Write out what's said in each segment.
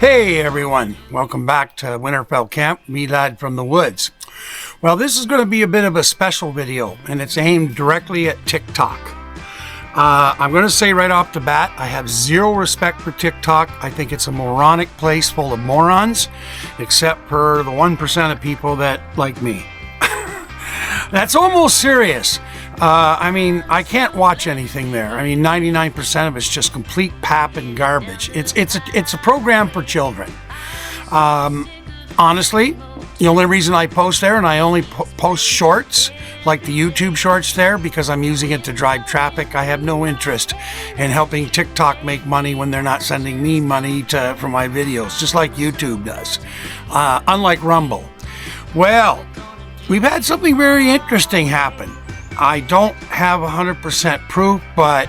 Hey everyone, welcome back to Winterfell Camp, me lad from the woods. Well, this is going to be a bit of a special video, and it's aimed directly at TikTok. I'm going to say right off the bat, I have zero respect for TikTok. I think it's a moronic place full of morons, except for the 1% of people that like me. That's almost serious. I can't watch anything there. 99% of it's just complete pap and garbage. It's a program for children. Honestly, the only reason I post there, and I only post shorts, like the YouTube shorts there, because I'm using it to drive traffic. I have no interest in helping TikTok make money when they're not sending me money for my videos, just like YouTube does, unlike Rumble. Well, we've had something very interesting happen. I don't have 100% proof, but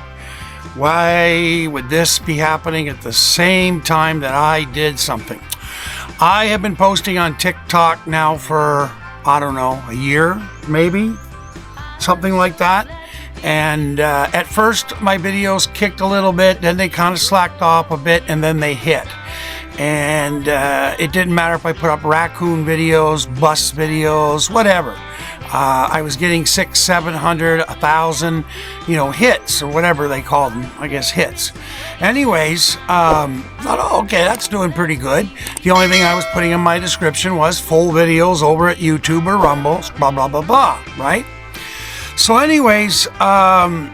why would this be happening at the same time that I did something? I have been posting on TikTok now for, I don't know, a year, maybe, something like that. And at first my videos kicked a little bit, then they kind of slacked off a bit, and then they hit. And it didn't matter if I put up raccoon videos, bus videos, whatever. I was getting 600, 700, 1,000, hits or whatever they call them. I guess hits. Anyways, thought, oh, okay, that's doing pretty good. The only thing I was putting in my description was full videos over at YouTube or Rumble, blah, blah, blah, blah, right? So anyways, I'm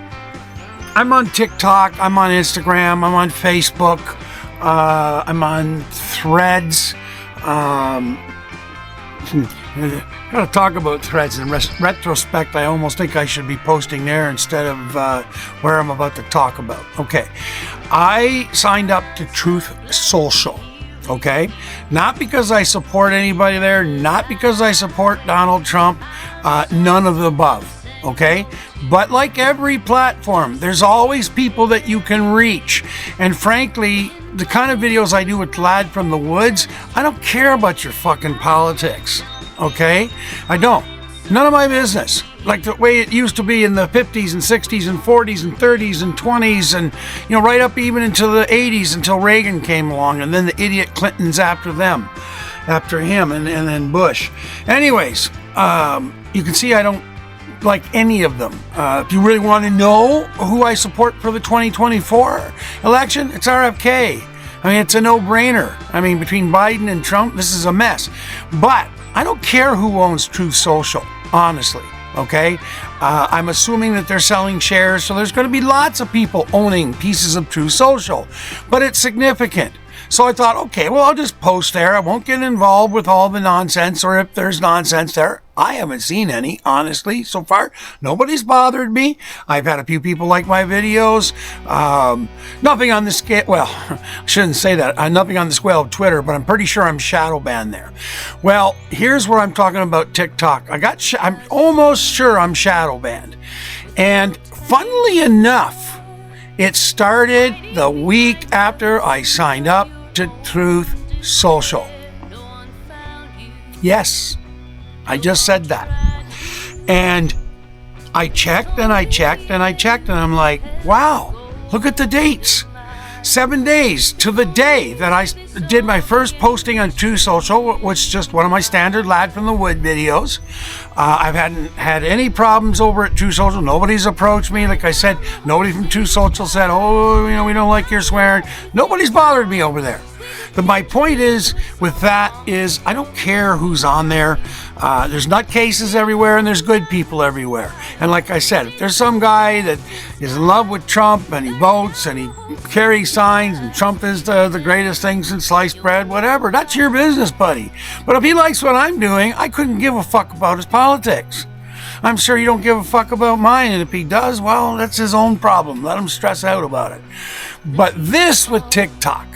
on TikTok, I'm on Instagram, I'm on Facebook, I'm on Threads. Gotta talk about Threads. In retrospect, I almost think I should be posting there instead of where I'm about to talk about. Okay, I signed up to Truth Social. Okay, not because I support anybody there, not because I support Donald Trump, none of the above. Okay, but like every platform, there's always people that you can reach, and frankly, the kind of videos I do with Lad from the Woods, I don't care about your fucking politics. Okay, I don't. None of my business. Like the way it used to be in the 50s and 60s and 40s and 30s and 20s, and right up even into the 80s until Reagan came along, and then the idiot Clintons after him, and then Bush. Anyways, you can see I don't like any of them. If you really want to know who I support for the 2024 election, it's RFK. It's a no-brainer. Between Biden and Trump, this is a mess. But I don't care who owns Truth Social, honestly, okay? I'm assuming that they're selling shares, so there's going to be lots of people owning pieces of Truth Social, but it's significant. So I thought, okay, well, I'll just post there. I won't get involved with all the nonsense, or if there's nonsense there. I haven't seen any, honestly, so far. Nobody's bothered me. I've had a few people like my videos. Nothing on the scale, well, I shouldn't say that. Nothing on the scale of Twitter, but I'm pretty sure I'm shadow banned there. Well, here's where I'm talking about TikTok. I'm almost sure I'm shadow banned. And funnily enough, it started the week after I signed up to Truth Social. Yes, I just said that. And I checked and I checked and I checked, and I'm like, wow, look at the dates. 7 days to the day that I did my first posting on Truth Social, which is just one of my standard Lad from the Wood videos. I hadn't had any problems over at Truth Social. Nobody's approached me. Like I said, nobody from Truth Social said, oh, we don't like your swearing. Nobody's bothered me over there. But my point is, with that, is I don't care who's on there. There's nutcases everywhere, and there's good people everywhere. And like I said, if there's some guy that is in love with Trump, and he votes, and he carries signs, and Trump is the greatest thing since sliced bread, whatever, that's your business, buddy. But if he likes what I'm doing, I couldn't give a fuck about his politics. I'm sure he don't give a fuck about mine, and if he does, well, that's his own problem. Let him stress out about it. But this with TikTok,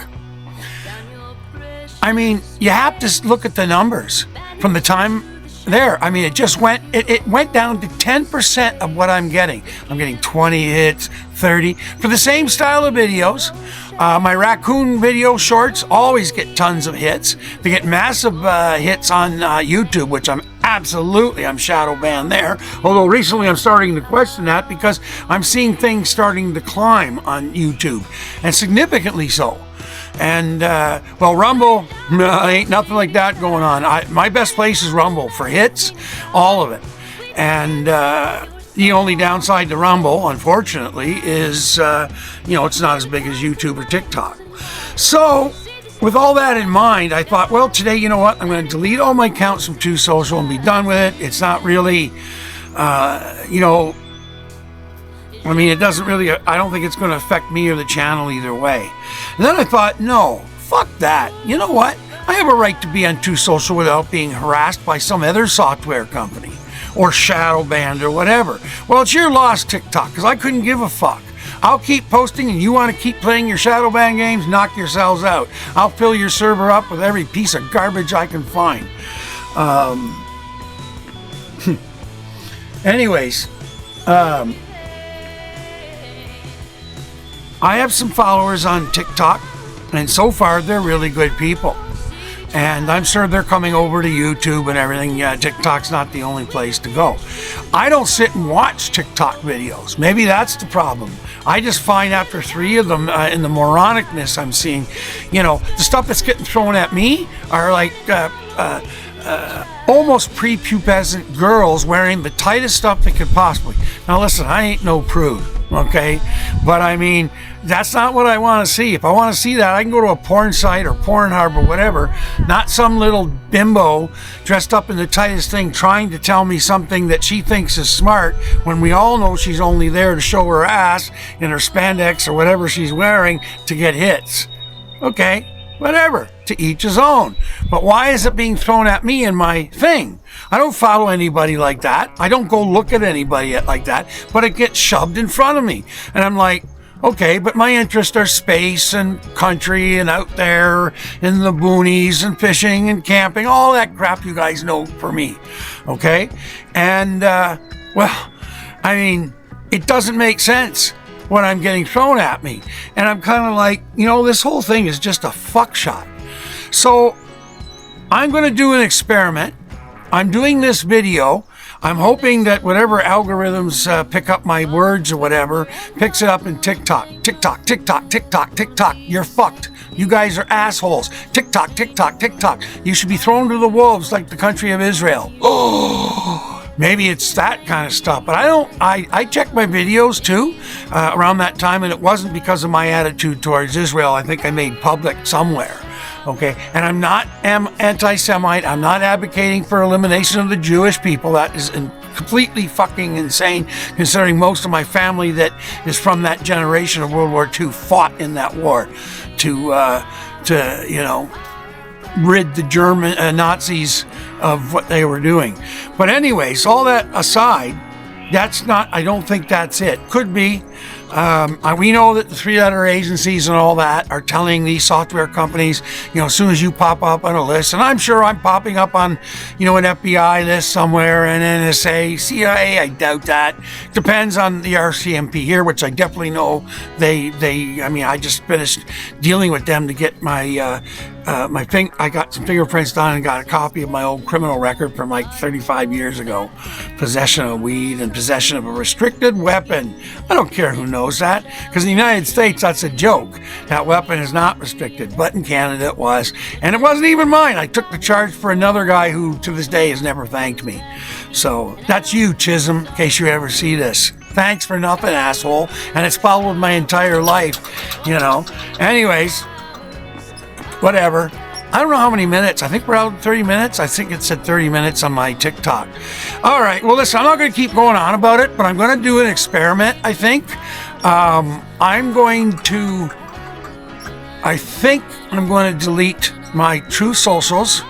you have to look at the numbers from the time there. It went down to 10% of what I'm getting. I'm getting 20 hits, 30 for the same style of videos. My raccoon video shorts always get tons of hits. They get massive hits on YouTube, which I'm shadow banned there. Although recently I'm starting to question that because I'm seeing things starting to climb on YouTube, and significantly so. And, well, Rumble, no, ain't nothing like that going on. My best place is Rumble for hits, all of it. And the only downside to Rumble, unfortunately, is, it's not as big as YouTube or TikTok. So, with all that in mind, I thought, well, today, you know what? I'm going to delete all my accounts from Truth Social and be done with it. It's not really, it doesn't really, I don't think it's going to affect me or the channel either way. And then I thought, no, fuck that. You know what? I have a right to be on Truth Social without being harassed by some other software company or shadow banned or whatever. Well, it's your loss, TikTok, because I couldn't give a fuck. I'll keep posting, and you want to keep playing your shadow ban games, knock yourselves out. I'll fill your server up with every piece of garbage I can find. Anyways, I have some followers on TikTok, and so far they're really good people. And I'm sure they're coming over to YouTube and everything. Yeah, TikTok's not the only place to go. I don't sit and watch TikTok videos. Maybe that's the problem. I just find after 3 of them, in the moronicness I'm seeing, the stuff that's getting thrown at me are like almost prepubescent girls wearing the tightest stuff they could possibly. Now listen, I ain't no prude, okay? But I mean, that's not what I want to see. If I want to see that, I can go to a porn site or Pornhub or whatever, not some little bimbo dressed up in the tightest thing trying to tell me something that she thinks is smart when we all know she's only there to show her ass in her spandex or whatever she's wearing to get hits. Okay, whatever, to each his own. But why is it being thrown at me in my thing? I don't follow anybody like that. I don't go look at anybody like that, but it gets shoved in front of me. And I'm like, okay, but my interests are space and country and out there in the boonies and fishing and camping, all that crap you guys know for me, okay? And, it doesn't make sense when I'm getting thrown at me. And I'm kind of like, this whole thing is just a fuck shot. So I'm going to do an experiment. I'm doing this video. I'm hoping that whatever algorithms pick up my words or whatever, picks it up in TikTok. TikTok, TikTok, TikTok, TikTok. You're fucked. You guys are assholes. TikTok, TikTok, TikTok. You should be thrown to the wolves like the country of Israel. Oh, maybe it's that kind of stuff. But I check my videos too around that time, and it wasn't because of my attitude towards Israel. I think I made public somewhere. Okay, and I'm not anti-Semite. I'm not advocating for elimination of the Jewish people. That is completely fucking insane, considering most of my family that is from that generation of World War II fought in that war to rid the German Nazis of what they were doing. But anyways, all that aside, I don't think that's it. Could be. We know that the 3-letter agencies and all that are telling these software companies, as soon as you pop up on a list, and I'm sure I'm popping up on, an FBI list somewhere, an NSA, CIA, I doubt that. Depends on the RCMP here, which I definitely know I just finished dealing with them to get I got some fingerprints done and got a copy of my old criminal record from like 35 years ago. Possession of weed and possession of a restricted weapon. I don't care who knows that, because in the United States, that's a joke. That weapon is not restricted, but in Canada it was. And it wasn't even mine. I took the charge for another guy who to this day has never thanked me. So that's you, Chisholm, in case you ever see this. Thanks for nothing, asshole. And it's followed my entire life, Anyways, whatever. I don't know how many minutes. I think we're out 30 minutes. I think it said 30 minutes on my TikTok. All right. Well, listen, I'm not going to keep going on about it, but I'm going to do an experiment, I think. I'm going to delete my True Socials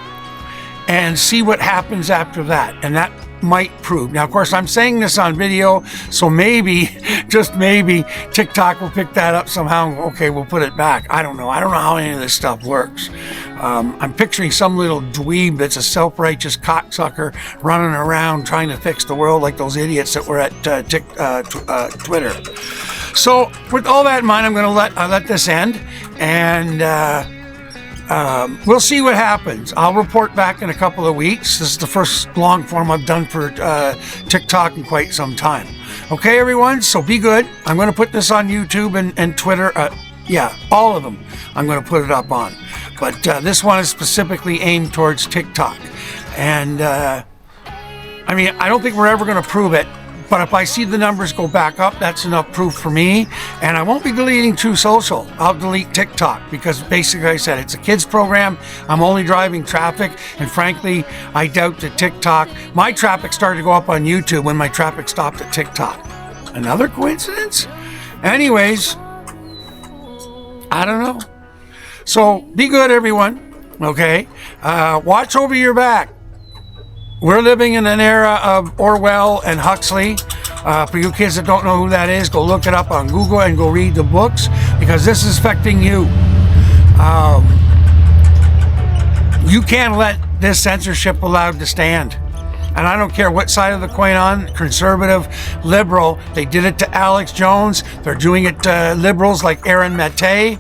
and see what happens after that. And that might prove. Now, of course, I'm saying this on video, so maybe, just maybe, TikTok will pick that up somehow. Okay, we'll put it back. I don't know. I don't know how any of this stuff works. I'm picturing some little dweeb that's a self-righteous cocksucker running around trying to fix the world like those idiots that were at Twitter. So, with all that in mind, I'm going to let this end, and we'll see what happens. I'll report back in a couple of weeks. This is the first long form I've done for TikTok in quite some time. Okay, everyone, so be good. I'm going to put this on YouTube and Twitter, Yeah, all of them I'm going to put it up on. But this one is specifically aimed towards TikTok. And I mean, I don't think we're ever going to prove it. But if I see the numbers go back up, that's enough proof for me. And I won't be deleting True Social. I'll delete TikTok because basically, like I said, it's a kids program. I'm only driving traffic. And frankly, I doubt that TikTok, my traffic started to go up on YouTube when my traffic stopped at TikTok. Another coincidence? Anyways, I don't know. So be good, everyone. Okay? Watch over your back. We're living in an era of Orwell and Huxley. For you kids that don't know who that is, go look it up on Google and go read the books, because this is affecting you. You can't let this censorship allowed to stand. And I don't care what side of the coin on, conservative, liberal. They did it to Alex Jones. They're doing it to liberals like Aaron Maté,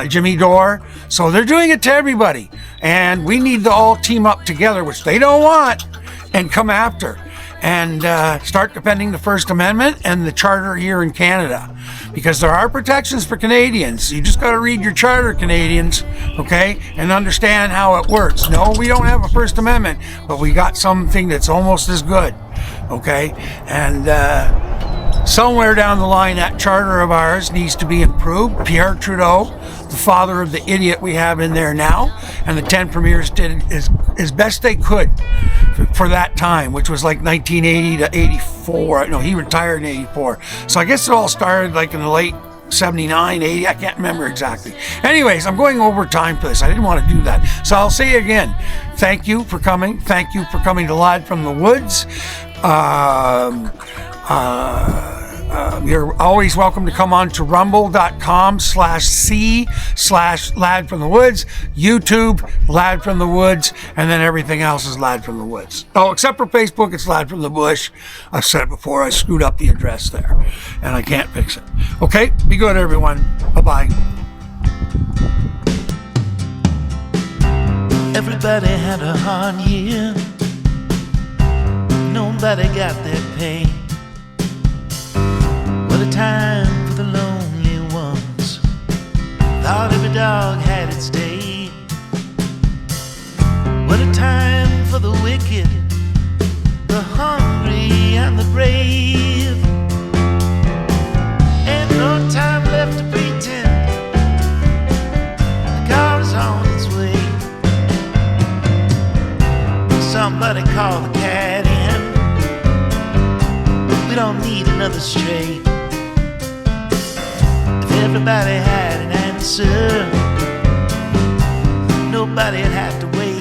Jimmy Dore. So they're doing it to everybody. And we need to all team up together, which they don't want, and come after. And start defending the First Amendment and the Charter here in Canada. Because there are protections for Canadians. You just got to read your Charter, Canadians, okay? And understand how it works. No, we don't have a First Amendment, but we got something that's almost as good, okay? And somewhere down the line, that Charter of ours needs to be improved. Pierre Trudeau, the father of the idiot we have in there now, and the 10 premiers did as best they could for that time, which was like 1980 to 84. No, he retired in 84. So I guess it all started like in the late 79, 80. I can't remember exactly. Anyways, I'm going over time for this. I didn't want to do that. So I'll say again, thank you for coming. Thank you for coming to Lad from the Woods. You're always welcome to come on to rumble.com/c/Lad from the Woods, YouTube, Lad from the Woods, and then everything else is Lad from the Woods. Oh, except for Facebook, it's Lad from the Bush. I've said it before, I screwed up the address there, and I can't fix it. Okay, be good, everyone. Bye-bye. Everybody had a hard year. Nobody got their pay. What a time for the lonely ones. Thought every dog had its day. What a time for the wicked, the hungry and the brave. Ain't no time left to pretend. The car is on its way. Somebody call the cat in. We don't need another stray. Everybody had an answer. Nobody'd have to wait.